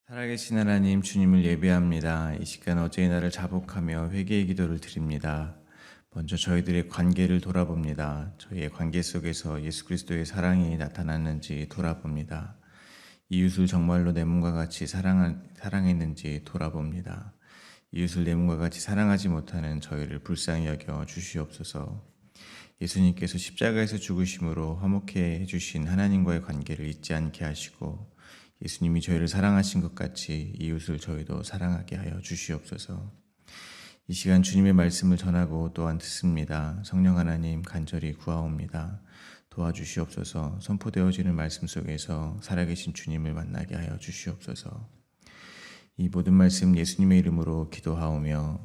살아계신 하나님, 주님을 예배합니다. 이 시간 어제의 날을 자복하며 회개의 기도를 드립니다. 먼저 저희들의 관계를 돌아봅니다. 저희의 관계 속에서 예수 그리스도의 사랑이 나타났는지 돌아봅니다. 이웃을 정말로 내 몸과 같이 사랑했는지 돌아봅니다. 이웃을 내 몸과 같이 사랑하지 못하는 저희를 불쌍히 여겨 주시옵소서. 예수님께서 십자가에서 죽으심으로 화목해 해주신 하나님과의 관계를 잊지 않게 하시고, 예수님이 저희를 사랑하신 것 같이 이웃을 저희도 사랑하게 하여 주시옵소서. 이 시간 주님의 말씀을 전하고 또한 듣습니다. 성령 하나님 간절히 구하옵니다. 도와주시옵소서. 선포되어지는 말씀 속에서 살아계신 주님을 만나게 하여 주시옵소서. 이 모든 말씀 예수님의 이름으로 기도하오며,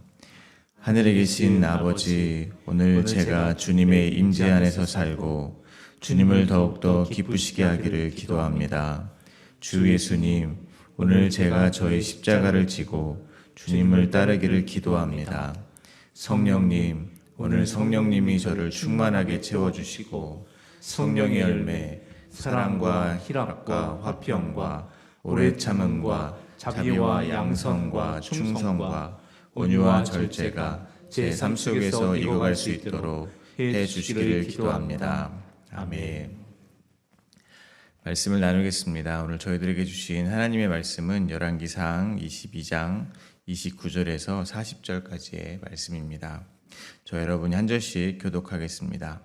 하늘에 계신 아버지, 오늘 제가 주님의 임재 안에서 살고 주님을 더욱더 기쁘시게 하기를 기도합니다. 주 예수님, 오늘 제가 저의 십자가를 지고 주님을 따르기를 기도합니다. 성령님, 오늘 성령님이 저를 충만하게 채워주시고 성령의 열매, 사랑과 희락과 화평과 오래 참음과 자비와 양선과 충성과 온유와 절제가 제 삶 속에서 익어갈 수 있도록 해주시기를 기도합니다. 아멘. 말씀을 나누겠습니다. 오늘 저희들에게 주신 하나님의 말씀은 열왕기상 22장 29절에서 40절까지의 말씀입니다. 저 여러분이 한 절씩 교독하겠습니다.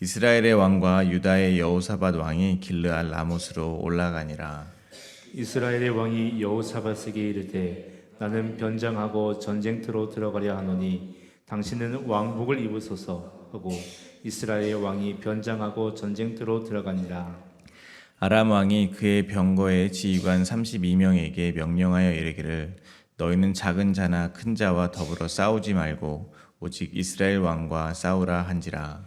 이스라엘의 왕과 유다의 여호사밧 왕이 길르앗 라못으로 올라가니라. 이스라엘의 왕이 여호사밧에게 이르되 나는 변장하고 전쟁터로 들어가려 하노니 당신은 왕복을 입으소서 하고 이스라엘의 왕이 변장하고 전쟁터로 들어가니라. 아람 왕이 그의 병거의 지휘관 32명에게 명령하여 이르기를 너희는 작은 자나 큰 자와 더불어 싸우지 말고 오직 이스라엘 왕과 싸우라 한지라.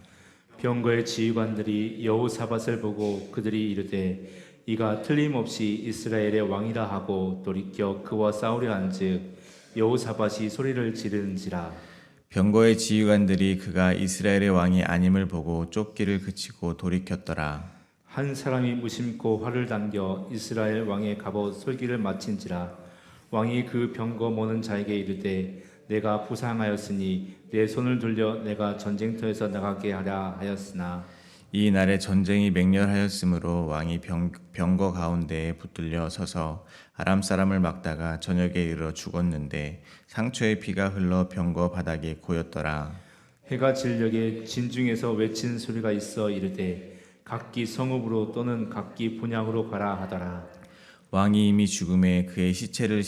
병거의 지휘관들이 여호사밧을 보고 그들이 이르되 이가 틀림없이 이스라엘의 왕이라 하고 돌이켜 그와 싸우려 한즉 여호사밧이 소리를 지르는지라. 병거의 지휘관들이 그가 이스라엘의 왕이 아님을 보고 쫓기를 그치고 돌이켰더라. 한 사람이 무심코 활을 당겨 이스라엘 왕의 갑옷 솔기를 마친지라. 왕이 그 병거 모는 자에게 이르되 내가 부상하였으니 내 손을 돌려 내가 전쟁터에서 나가게 하라 하였으나 이 날에 전쟁이 맹렬하였으므로 왕이 병거 가운데에 붙들려 서서 아람 사람을 막다가 저녁에 이르러 죽었는데 상처의 피가 흘러 병거 바닥에 고였더라. 해가 질녘에 진중에서 외친 소리가 있어 이르되 각기 성읍으로 또는 각기 분향으로 가라 하더라. 왕이 이미 죽음에 그의 시체를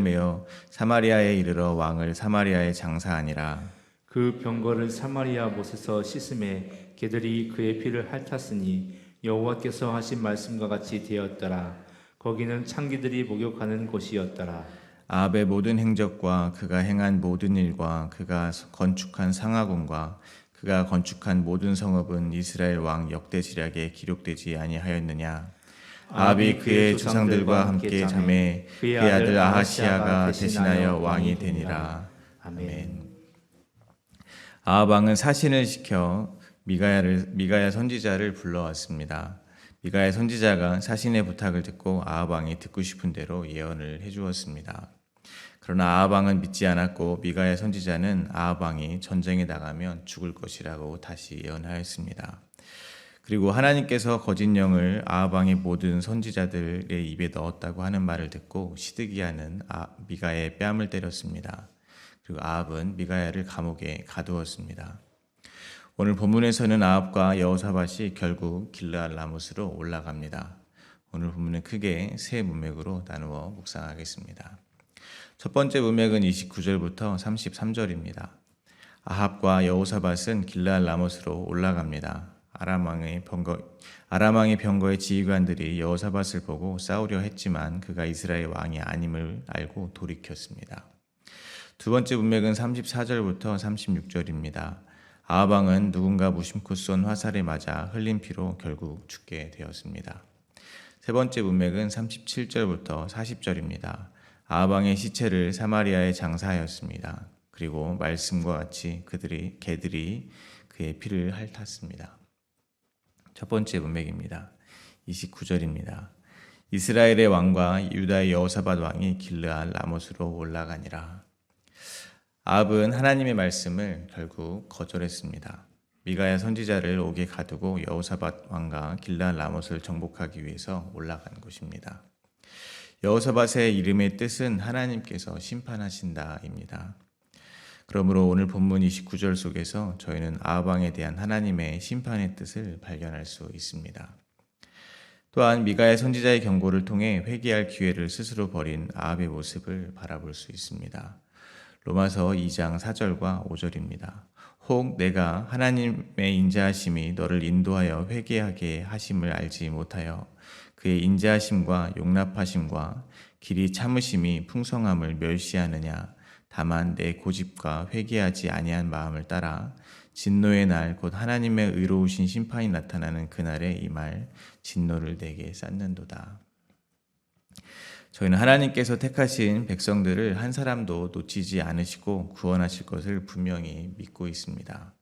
메어 사마리아에 이르러 왕을 사마리아에 장사하니라. 그 병거를 사마리아 못에서 씻음에 개들이 그의 피를 핥았으니 여호와께서 하신 말씀과 같이 되었더라. 거기는 창기들이 목욕하는 곳이었더라. 아합의 모든 행적과 그가 행한 모든 일과 그가 건축한 상하궁과 그가 건축한 모든 성읍은 이스라엘 왕 역대지략에 기록되지 아니하였느냐. 아합이 그의 조상들과 함께 잠에 그의 아들 아하시야가 대신하여 왕이 되니라. 아멘. 아합 왕은 사신을 시켜 미가야 선지자를 불러왔습니다. 미가야 선지자가 사신의 부탁을 듣고 아합 왕이 듣고 싶은 대로 예언을 해주었습니다. 그러나 아합 왕은 믿지 않았고 미가야 선지자는 아합 왕이 전쟁에 나가면 죽을 것이라고 다시 예언하였습니다. 그리고 하나님께서 거짓 영을 아합 왕의 모든 선지자들의 입에 넣었다고 하는 말을 듣고 시드기야는 미가야의 뺨을 때렸습니다. 그리고 아합은 미가야를 감옥에 가두었습니다. 오늘 본문에서는 아합과 여호사밧이 결국 길르앗 라못으로 올라갑니다. 오늘 본문은 크게 세 문맥으로 나누어 묵상하겠습니다. 첫 번째 문맥은 29절부터 33절입니다. 아합과 여호사밧은 길르앗 라못으로 올라갑니다. 아람 왕의 병거의 지휘관들이 여호사밧을 보고 싸우려 했지만 그가 이스라엘 왕이 아님을 알고 돌이켰습니다. 두 번째 문맥은 34절부터 36절입니다. 아합 왕은 누군가 무심코 쏜 화살에 맞아 흘린 피로 결국 죽게 되었습니다. 세 번째 문맥은 37절부터 40절입니다. 아합 왕의 시체를 사마리아에 장사하였습니다. 그리고 말씀과 같이 개들이 그의 피를 핥았습니다. 첫 번째 문맥입니다. 29절입니다. 이스라엘의 왕과 유다의 여호사밧 왕이 길르앗 라못으로 올라가니라. 아합은 하나님의 말씀을 결국 거절했습니다. 미가야 선지자를 옥에 가두고 여호사밧 왕과 길르앗 라못을 정복하기 위해서 올라간 것입니다. 여호사밧의 이름의 뜻은 하나님께서 심판하신다입니다. 그러므로 오늘 본문 29절 속에서 저희는 아합 왕에 대한 하나님의 심판의 뜻을 발견할 수 있습니다. 또한 미가야 선지자의 경고를 통해 회개할 기회를 스스로 버린 아합의 모습을 바라볼 수 있습니다. 로마서 2장 4절과 5절입니다. 혹 내가 하나님의 인자하심이 너를 인도하여 회개하게 하심을 알지 못하여 그의 인자하심과 용납하심과 길이 참으심이 풍성함을 멸시하느냐. 다만 내 고집과 회개하지 아니한 마음을 따라 진노의 날 곧 하나님의 의로우신 심판이 나타나는 그날에 이 말 진노를 내게 쌓는도다. 저희는 하나님께서 택하신 백성들을 한 사람도 놓치지 않으시고 구원하실 것을 분명히 믿고 있습니다.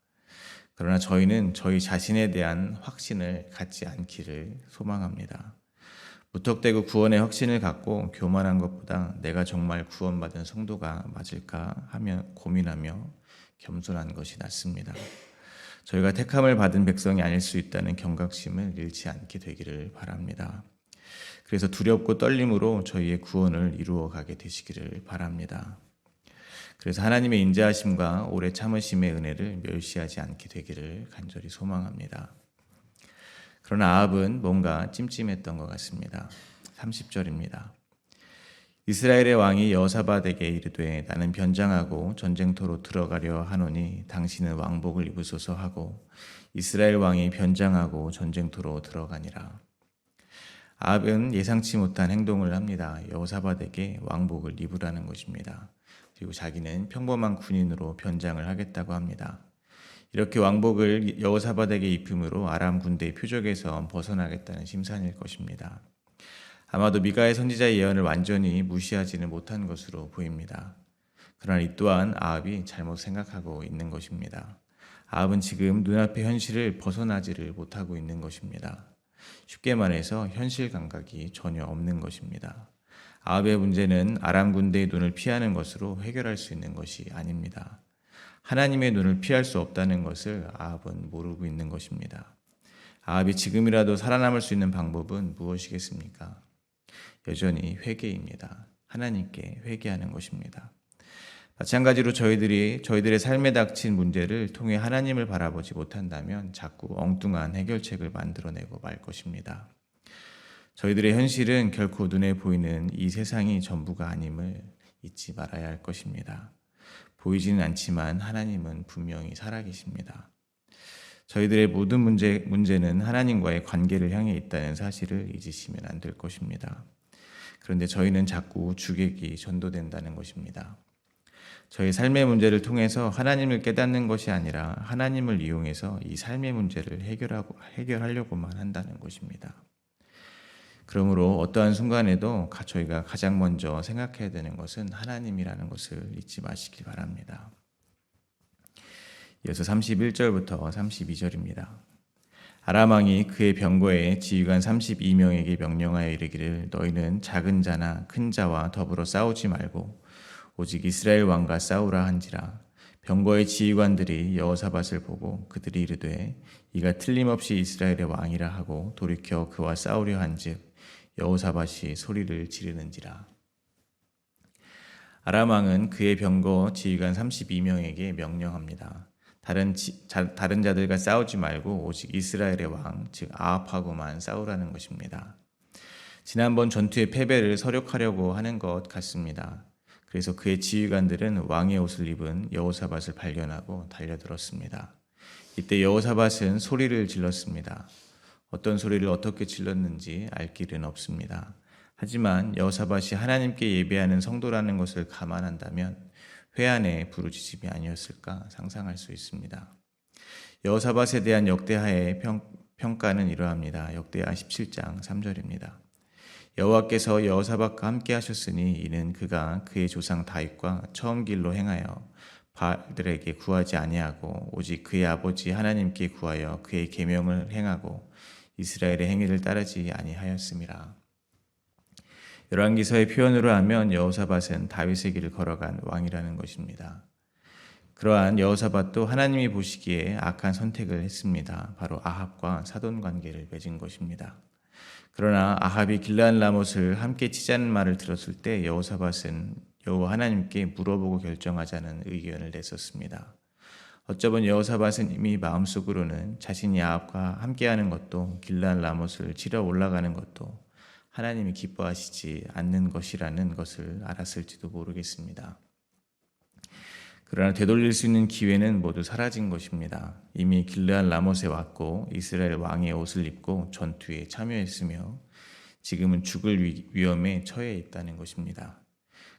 그러나 저희는 저희 자신에 대한 확신을 갖지 않기를 소망합니다. 무턱대고 구원의 확신을 갖고 교만한 것보다 내가 정말 구원받은 성도가 맞을까 하며 고민하며 겸손한 것이 낫습니다. 저희가 택함을 받은 백성이 아닐 수 있다는 경각심을 잃지 않게 되기를 바랍니다. 그래서 두렵고 떨림으로 저희의 구원을 이루어 가게 되시기를 바랍니다. 그래서 하나님의 인자하심과 오래 참으심의 은혜를 멸시하지 않게 되기를 간절히 소망합니다. 그러나 아합은 뭔가 찜찜했던 것 같습니다. 30절입니다. 이스라엘의 왕이 여호사밧에게 이르되 나는 변장하고 전쟁터로 들어가려 하노니 당신은 왕복을 입으소서 하고 이스라엘 왕이 변장하고 전쟁터로 들어가니라. 아합은 예상치 못한 행동을 합니다. 여호사밧에게 왕복을 입으라는 것입니다. 그리고 자기는 평범한 군인으로 변장을 하겠다고 합니다. 이렇게 왕복을 여호사밧에게 입힘으로 아람 군대의 표적에서 벗어나겠다는 심산일 것입니다. 아마도 미가의 선지자의 예언을 완전히 무시하지는 못한 것으로 보입니다. 그러나 이 또한 아합이 잘못 생각하고 있는 것입니다. 아합은 지금 눈앞의 현실을 벗어나지를 못하고 있는 것입니다. 쉽게 말해서 현실 감각이 전혀 없는 것입니다. 아합의 문제는 아람 군대의 눈을 피하는 것으로 해결할 수 있는 것이 아닙니다. 하나님의 눈을 피할 수 없다는 것을 아합은 모르고 있는 것입니다. 아합이 지금이라도 살아남을 수 있는 방법은 무엇이겠습니까? 여전히 회개입니다. 하나님께 회개하는 것입니다. 마찬가지로 저희들의 삶에 닥친 문제를 통해 하나님을 바라보지 못한다면 자꾸 엉뚱한 해결책을 만들어내고 말 것입니다. 저희들의 현실은 결코 눈에 보이는 이 세상이 전부가 아님을 잊지 말아야 할 것입니다. 보이지는 않지만 하나님은 분명히 살아계십니다. 저희들의 모든 문제는 하나님과의 관계를 향해 있다는 사실을 잊으시면 안 될 것입니다. 그런데 저희는 자꾸 주객이 전도된다는 것입니다. 저희 삶의 문제를 통해서 하나님을 깨닫는 것이 아니라 하나님을 이용해서 이 삶의 문제를 해결하려고만 한다는 것입니다. 그러므로 어떠한 순간에도 저희가 가장 먼저 생각해야 되는 것은 하나님이라는 것을 잊지 마시기 바랍니다. 이어서 31절부터 32절입니다. 아람 왕이 그의 병거에 지휘관 32명에게 명령하여 이르기를 너희는 작은 자나 큰 자와 더불어 싸우지 말고 오직 이스라엘 왕과 싸우라 한지라. 병거의 지휘관들이 여호사밧을 보고 그들이 이르되 이가 틀림없이 이스라엘의 왕이라 하고 돌이켜 그와 싸우려 한즉 여호사밧이 소리를 지르는지라. 아람 왕은 그의 병거 지휘관 32명에게 명령합니다. 다른 자들과 싸우지 말고 오직 이스라엘의 왕, 즉 아합하고만 싸우라는 것입니다. 지난번 전투의 패배를 서력하려고 하는 것 같습니다. 그래서 그의 지휘관들은 왕의 옷을 입은 여호사밧을 발견하고 달려들었습니다. 이때 여호사밧은 소리를 질렀습니다. 어떤 소리를 어떻게 질렀는지 알 길은 없습니다. 하지만 여호사밧이 하나님께 예배하는 성도라는 것을 감안한다면 회한의 부르짖음이 아니었을까 상상할 수 있습니다. 여호사밧에 대한 역대하의 평가는 이러합니다. 역대하 17장 3절입니다. 여호와께서 여호사밧과 함께 하셨으니 이는 그가 그의 조상 다윗과 처음 길로 행하여 바알들에게 구하지 아니하고 오직 그의 아버지 하나님께 구하여 그의 계명을 행하고 이스라엘의 행위를 따르지 아니하였음이라. 열왕기서의 표현으로 하면 여호사밧은 다윗의 길을 걸어간 왕이라는 것입니다. 그러한 여호사밧도 하나님이 보시기에 악한 선택을 했습니다. 바로 아합과 사돈 관계를 맺은 것입니다. 그러나 아합이 길르앗 라못을 함께 치자는 말을 들었을 때 여호사밧은 여호와 하나님께 물어보고 결정하자는 의견을 냈었습니다. 어쩌면 여호사밧은 이미 마음속으로는 자신이 아합과 함께하는 것도 길르앗 라못을 치러 올라가는 것도 하나님이 기뻐하시지 않는 것이라는 것을 알았을지도 모르겠습니다. 그러나 되돌릴 수 있는 기회는 모두 사라진 것입니다. 이미 길르앗 라못에 왔고 이스라엘 왕의 옷을 입고 전투에 참여했으며 지금은 죽을 위험에 처해 있다는 것입니다.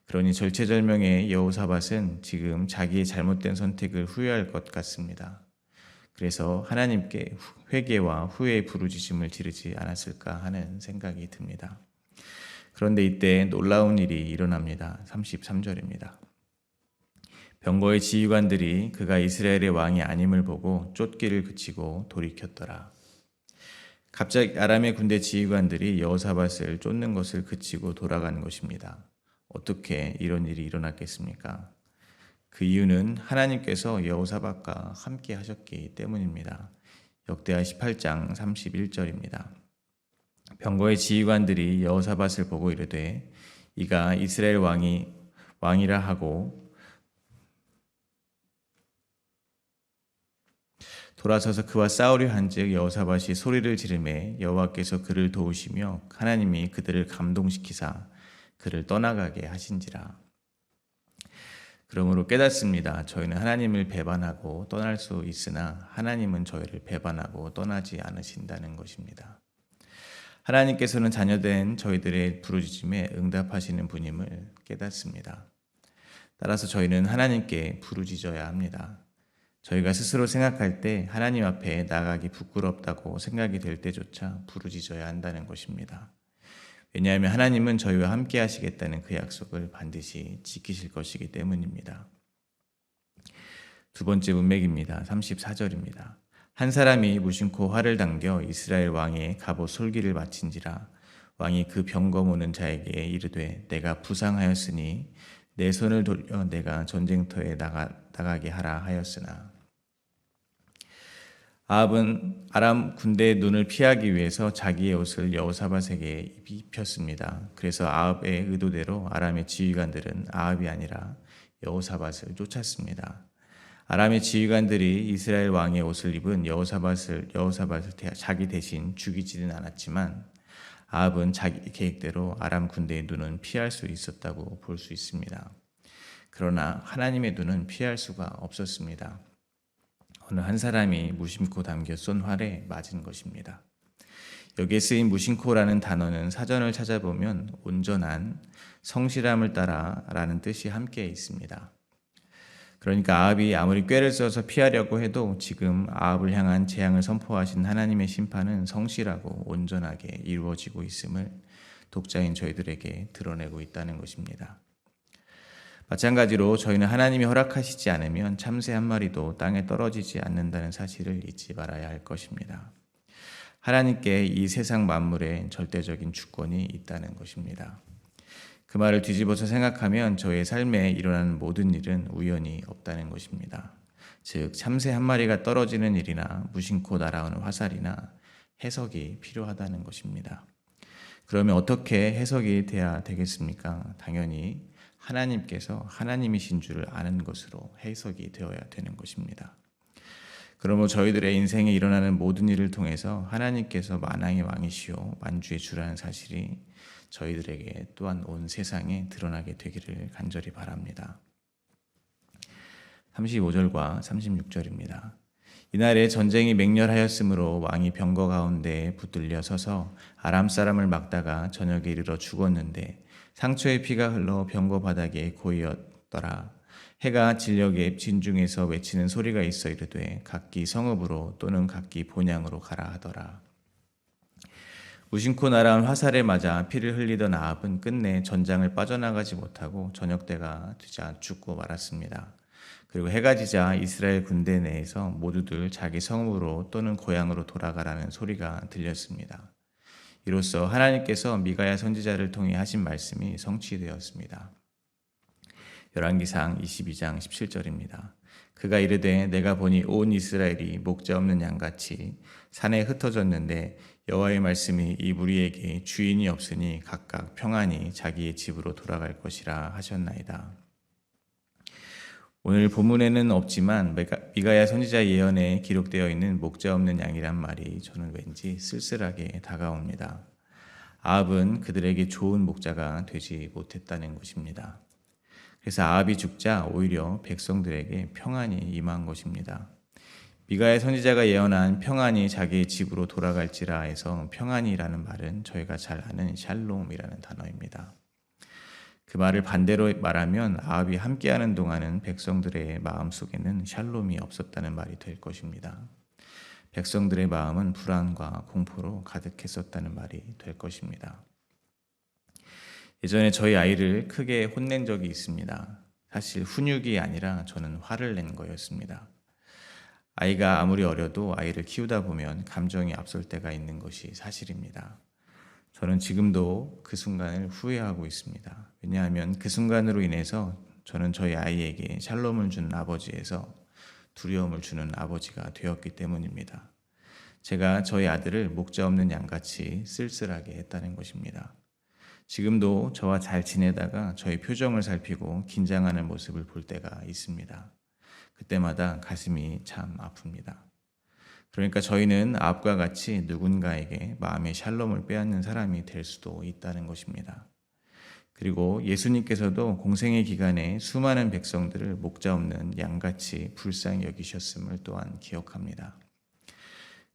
그러니 절체절명의 여호사밧은 지금 자기의 잘못된 선택을 후회할 것 같습니다. 그래서 하나님께 회개와 후회의 부르짖음을 지르지 않았을까 하는 생각이 듭니다. 그런데 이때 놀라운 일이 일어납니다. 33절입니다. 병거의 지휘관들이 그가 이스라엘의 왕이 아님을 보고 쫓기를 그치고 돌이켰더라. 갑자기 아람의 군대 지휘관들이 여호사밧을 쫓는 것을 그치고 돌아간 것입니다. 어떻게 이런 일이 일어났겠습니까? 그 이유는 하나님께서 여호사밧과 함께 하셨기 때문입니다. 역대하 18장 31절입니다. 병거의 지휘관들이 여호사밧을 보고 이르되 이가 이스라엘 왕이라 하고 돌아서서 그와 싸우려 한즉 여호사밧이 소리를 지르매 여호와께서 그를 도우시며 하나님이 그들을 감동시키사 그를 떠나가게 하신지라. 그러므로 깨닫습니다. 저희는 하나님을 배반하고 떠날 수 있으나 하나님은 저희를 배반하고 떠나지 않으신다는 것입니다. 하나님께서는 자녀된 저희들의 부르짖음에 응답하시는 분임을 깨닫습니다. 따라서 저희는 하나님께 부르짖어야 합니다. 저희가 스스로 생각할 때 하나님 앞에 나가기 부끄럽다고 생각이 될 때조차 부르짖어야 한다는 것입니다. 왜냐하면 하나님은 저희와 함께 하시겠다는 그 약속을 반드시 지키실 것이기 때문입니다. 두 번째 문맥입니다. 34절입니다. 한 사람이 무심코 활을 당겨 이스라엘 왕의 갑옷 솔기를 마친지라. 왕이 그 병거 모는 자에게 이르되 내가 부상하였으니 내 손을 돌려 내가 전쟁터에 나가게 하라 하였으나. 아합은 아람 군대의 눈을 피하기 위해서 자기의 옷을 여호사밧에게 입혔습니다. 그래서 아합의 의도대로 아람의 지휘관들은 아합이 아니라 여호사밧을 쫓았습니다. 아람의 지휘관들이 이스라엘 왕의 옷을 입은 여호사밧을 자기 대신 죽이지는 않았지만 아합은 자기 계획대로 아람 군대의 눈은 피할 수 있었다고 볼 수 있습니다. 그러나 하나님의 눈은 피할 수가 없었습니다. 어느 한 사람이 무심코 담겨 쏜 활에 맞은 것입니다. 여기에 쓰인 무심코라는 단어는 사전을 찾아보면 온전한, 성실함을 따라 라는 뜻이 함께 있습니다. 그러니까 아합이 아무리 꾀를 써서 피하려고 해도 지금 아합을 향한 재앙을 선포하신 하나님의 심판은 성실하고 온전하게 이루어지고 있음을 독자인 저희들에게 드러내고 있다는 것입니다. 마찬가지로 저희는 하나님이 허락하시지 않으면 참새 한 마리도 땅에 떨어지지 않는다는 사실을 잊지 말아야 할 것입니다. 하나님께 이 세상 만물에 절대적인 주권이 있다는 것입니다. 그 말을 뒤집어서 생각하면 저의 삶에 일어나는 모든 일은 우연이 없다는 것입니다. 즉 참새 한 마리가 떨어지는 일이나 무심코 날아오는 화살이나 해석이 필요하다는 것입니다. 그러면 어떻게 해석이 돼야 되겠습니까? 당연히 하나님께서 하나님이신 줄을 아는 것으로 해석이 되어야 되는 것입니다. 그러므로 저희들의 인생에 일어나는 모든 일을 통해서 하나님께서 만왕의 왕이시오 만주의 주라는 사실이 저희들에게 또한 온 세상에 드러나게 되기를 간절히 바랍니다. 35절과 36절입니다. 이날에 전쟁이 맹렬하였으므로 왕이 병거 가운데 붙들려 서서 아람 사람을 막다가 저녁에 이르러 죽었는데 상처의 피가 흘러 병거 바닥에 고이었더라. 해가 진력에 진중에서 외치는 소리가 있어 이르되 각기 성읍으로 또는 각기 본향으로 가라 하더라. 무심코 날아온 화살에 맞아 피를 흘리던 아합은 끝내 전장을 빠져나가지 못하고 저녁때가 되자 죽고 말았습니다. 그리고 해가 지자 이스라엘 군대 내에서 모두들 자기 성읍으로 또는 고향으로 돌아가라는 소리가 들렸습니다. 이로써 하나님께서 미가야 선지자를 통해 하신 말씀이 성취되었습니다. 열왕기상 22장 17절입니다. 그가 이르되 내가 보니 온 이스라엘이 목자 없는 양같이 산에 흩어졌는데 여호와의 말씀이 이 무리에게 주인이 없으니 각각 평안히 자기의 집으로 돌아갈 것이라 하셨나이다. 오늘 본문에는 없지만 미가야 선지자 예언에 기록되어 있는 목자 없는 양이란 말이 저는 왠지 쓸쓸하게 다가옵니다. 아합은 그들에게 좋은 목자가 되지 못했다는 것입니다. 그래서 아합이 죽자 오히려 백성들에게 평안이 임한 것입니다. 미가야 선지자가 예언한 평안이 자기의 집으로 돌아갈지라에서 평안이라는 말은 저희가 잘 아는 샬롬이라는 단어입니다. 그 말을 반대로 말하면 아합이 함께하는 동안은 백성들의 마음속에는 샬롬이 없었다는 말이 될 것입니다. 백성들의 마음은 불안과 공포로 가득했었다는 말이 될 것입니다. 예전에 저희 아이를 크게 혼낸 적이 있습니다. 사실 훈육이 아니라 저는 화를 낸 거였습니다. 아이가 아무리 어려도 아이를 키우다 보면 감정이 앞설 때가 있는 것이 사실입니다. 저는 지금도 그 순간을 후회하고 있습니다. 왜냐하면 그 순간으로 인해서 저는 저희 아이에게 샬롬을 주는 아버지에서 두려움을 주는 아버지가 되었기 때문입니다. 제가 저희 아들을 목자 없는 양같이 쓸쓸하게 했다는 것입니다. 지금도 저와 잘 지내다가 저희 표정을 살피고 긴장하는 모습을 볼 때가 있습니다. 그때마다 가슴이 참 아픕니다. 그러니까 저희는 아합과 같이 누군가에게 마음의 샬롬을 빼앗는 사람이 될 수도 있다는 것입니다. 그리고 예수님께서도 공생의 기간에 수많은 백성들을 목자 없는 양같이 불쌍히 여기셨음을 또한 기억합니다.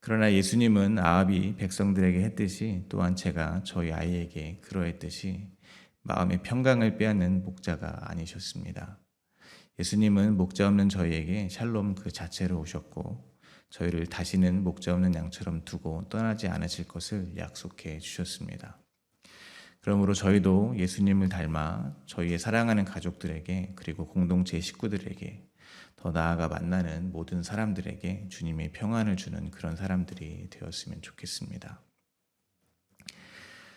그러나 예수님은 아합이 백성들에게 했듯이 또한 제가 저희 아이에게 그러했듯이 마음의 평강을 빼앗는 목자가 아니셨습니다. 예수님은 목자 없는 저희에게 샬롬 그 자체로 오셨고 저희를 다시는 목자 없는 양처럼 두고 떠나지 않으실 것을 약속해 주셨습니다. 그러므로 저희도 예수님을 닮아 저희의 사랑하는 가족들에게 그리고 공동체 식구들에게 더 나아가 만나는 모든 사람들에게 주님의 평안을 주는 그런 사람들이 되었으면 좋겠습니다.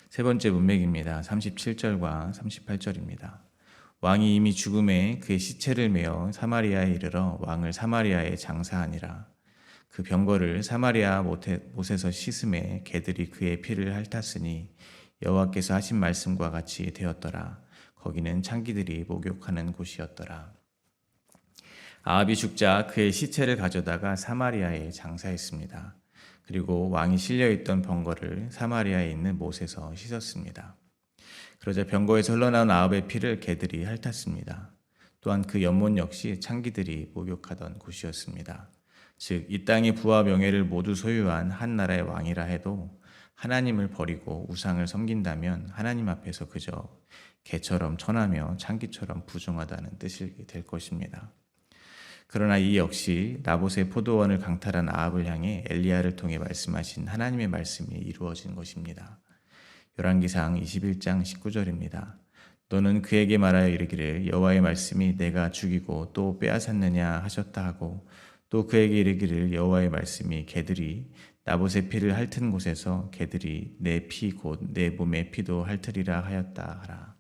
세 번째 문맥입니다. 37절과 38절입니다. 왕이 이미 죽음에 그의 시체를 메어 사마리아에 이르러 왕을 사마리아에 장사하니라. 그 병거를 사마리아 못에서 씻음에 개들이 그의 피를 핥았으니 여호와께서 하신 말씀과 같이 되었더라. 거기는 창기들이 목욕하는 곳이었더라. 아합이 죽자 그의 시체를 가져다가 사마리아에 장사했습니다. 그리고 왕이 실려있던 병거를 사마리아에 있는 못에서 씻었습니다. 그러자 병거에서 흘러나온 아합의 피를 개들이 핥았습니다. 또한 그 연못 역시 창기들이 목욕하던 곳이었습니다. 즉 이 땅의 부와 명예를 모두 소유한 한 나라의 왕이라 해도 하나님을 버리고 우상을 섬긴다면 하나님 앞에서 그저 개처럼 천하며 창기처럼 부정하다는 뜻이 될 것입니다. 그러나 이 역시 나봇의 포도원을 강탈한 아합을 향해 엘리야를 통해 말씀하신 하나님의 말씀이 이루어진 것입니다. 열왕기상 21장 19절입니다. 너는 그에게 말하여 이르기를 여호와의 말씀이 내가 죽이고 또 빼앗았느냐 하셨다 하고 또 그에게 이르기를 여호와의 말씀이 개들이 나봇의 피를 핥은 곳에서 개들이 내 피 곧 내 몸의 피도 핥으리라 하였다 하라.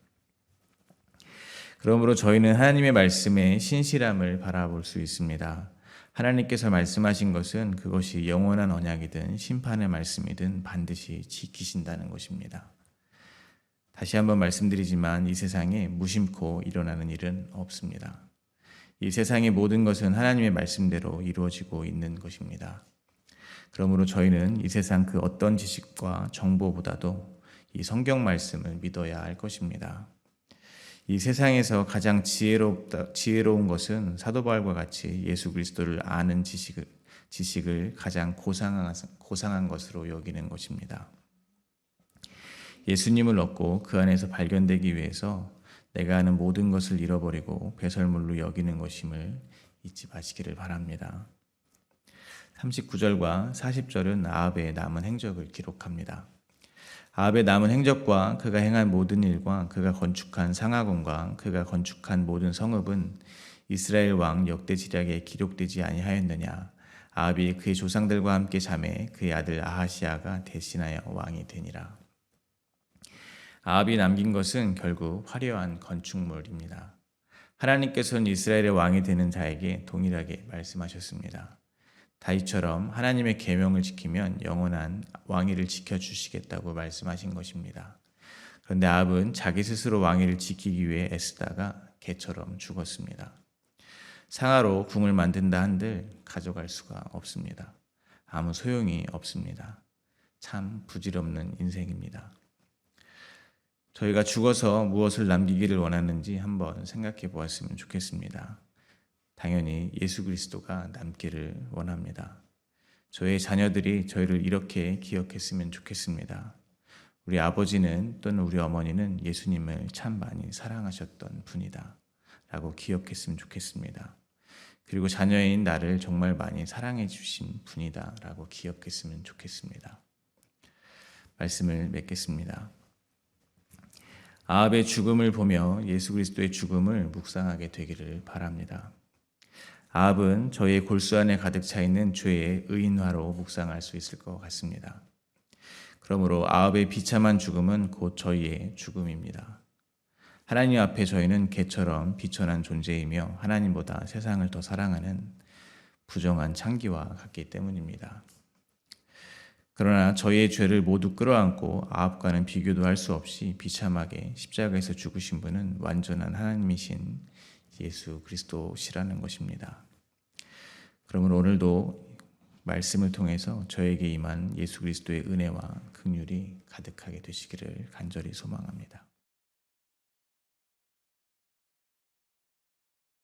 그러므로 저희는 하나님의 말씀의 신실함을 바라볼 수 있습니다. 하나님께서 말씀하신 것은 그것이 영원한 언약이든 심판의 말씀이든 반드시 지키신다는 것입니다. 다시 한번 말씀드리지만 이 세상에 무심코 일어나는 일은 없습니다. 이 세상의 모든 것은 하나님의 말씀대로 이루어지고 있는 것입니다. 그러므로 저희는 이 세상 그 어떤 지식과 정보보다도 이 성경 말씀을 믿어야 할 것입니다. 이 세상에서 가장 지혜로운 것은 사도 바울과 같이 예수 그리스도를 아는 지식을 가장 고상한 것으로 여기는 것입니다. 예수님을 얻고 그 안에서 발견되기 위해서 내가 아는 모든 것을 잃어버리고 배설물로 여기는 것임을 잊지 마시기를 바랍니다. 39절과 40절은 아합의 남은 행적을 기록합니다. 아합의 남은 행적과 그가 행한 모든 일과 그가 건축한 상하곤과 그가 건축한 모든 성읍은 이스라엘 왕 역대지략에 기록되지 아니하였느냐. 아합이 그의 조상들과 함께 잠에 그의 아들 아하시아가 대신하여 왕이 되니라. 아합이 남긴 것은 결국 화려한 건축물입니다. 하나님께서는 이스라엘의 왕이 되는 자에게 동일하게 말씀하셨습니다. 다윗처럼 하나님의 계명을 지키면 영원한 왕위를 지켜주시겠다고 말씀하신 것입니다. 그런데 아합은 자기 스스로 왕위를 지키기 위해 애쓰다가 개처럼 죽었습니다. 상아로 궁을 만든다 한들 가져갈 수가 없습니다. 아무 소용이 없습니다. 참 부질없는 인생입니다. 저희가 죽어서 무엇을 남기기를 원하는지 한번 생각해 보았으면 좋겠습니다. 당연히 예수 그리스도가 남기를 원합니다. 저의 자녀들이 저희를 이렇게 기억했으면 좋겠습니다. 우리 아버지는 또는 우리 어머니는 예수님을 참 많이 사랑하셨던 분이다 라고 기억했으면 좋겠습니다. 그리고 자녀인 나를 정말 많이 사랑해 주신 분이다 라고 기억했으면 좋겠습니다. 말씀을 맺겠습니다. 아합의 죽음을 보며 예수 그리스도의 죽음을 묵상하게 되기를 바랍니다. 아합은 저희의 골수 안에 가득 차 있는 죄의 의인화로 묵상할 수 있을 것 같습니다. 그러므로 아합의 비참한 죽음은 곧 저희의 죽음입니다. 하나님 앞에 저희는 개처럼 비천한 존재이며 하나님보다 세상을 더 사랑하는 부정한 창기와 같기 때문입니다. 그러나 저희의 죄를 모두 끌어안고 아합과는 비교도 할 수 없이 비참하게 십자가에서 죽으신 분은 완전한 하나님이신 예수 그리스도시라는 것입니다. 그러므로 오늘도 말씀을 통해서 저에게 임한 예수 그리스도의 은혜와 긍휼이 가득하게 되시기를 간절히 소망합니다.